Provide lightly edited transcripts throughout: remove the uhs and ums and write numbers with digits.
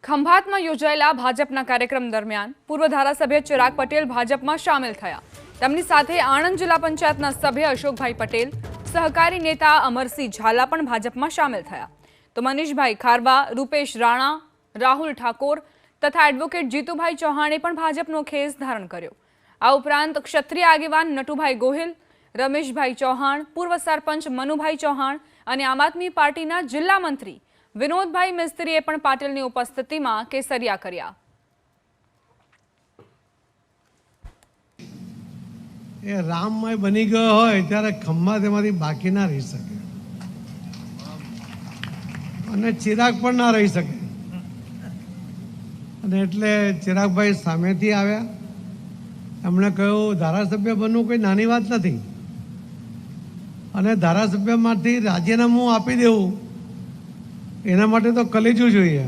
ખંભાતમાં યોજાયેલા ભાજપના કાર્યક્રમ દરમિયાન પૂર્વ ધારાસભ્ય ચિરાગ પટેલ ભાજપમાં સામેલ થયા। તેમની સાથે આણંદ જિલ્લા પંચાયતના સભ્ય અશોકભાઈ પટેલ, સહકારી નેતા અમરસિંહ ઝાલા પણ ભાજપમાં સામેલ થયા। તો મનીષભાઈ ખારવા, રૂપેશ રાણા, રાહુલ ઠાકોર તથા એડવોકેટ જીતુભાઈ ચૌહાણે પણ ભાજપનો ખેસ ધારણ કર્યો। આ ઉપરાંત ક્ષત્રિય આગેવાન નટુભાઈ ગોહિલ, રમેશભાઈ ચૌહાણ, પૂર્વ સરપંચ મનુભાઈ ચૌહાણ અને આમ આદમી પાર્ટીના જિલ્લા મંત્રી વિનોદભાઈ મિસ્ત્રીએ પણ પાટીલની ઉપસ્થિતિમાં કેસરિયા કર્યા। એ રામમય બની ગયો હોય ત્યારે ખંભાત એમાંથી બાકી ના રહી શકે અને ચિરાગ પણ ના રહી શકે અને એટલે ચિરાગભાઈ સામેથી આવ્યા। એમણે કહ્યું ધારાસભ્ય બનવું કોઈ નાની વાત નથી અને ધારાસભ્યમાંથી રાજીનામું આપી દેવું એના માટે તો કલેજું જોઈએ।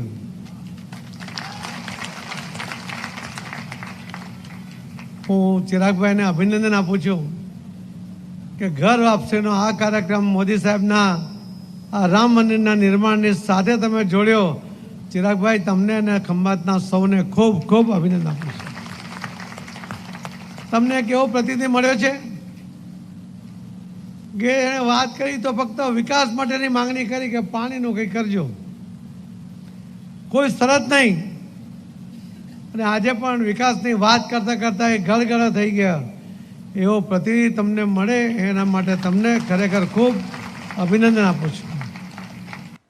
હું ચિરાગભાઈને અભિનંદન આપું છું કે ઘર વાપસીનો આ કાર્યક્રમ મોદી સાહેબના આ રામ મંદિરના નિર્માણની સાથે તમે જોડ્યો। ચિરાગભાઈ, તમને અને ખંભાતના સૌને ખૂબ ખૂબ અભિનંદન આપું છું। તમને કેવો પ્રતિનિધિ મળ્યો છે કે એણે વાત કરી તો ફક્ત વિકાસ માટેની માંગણી કરી કે પાણીનું કંઈ કરજો, કોઈ શરત નહીં, અને આજે પણ વિકાસની વાત કરતાં કરતાં એ ઘરઘરા થઈ ગયા। એવો પ્રતિનિધિ તમને મળે એના માટે તમને ખરેખર ખૂબ અભિનંદન આપું છું।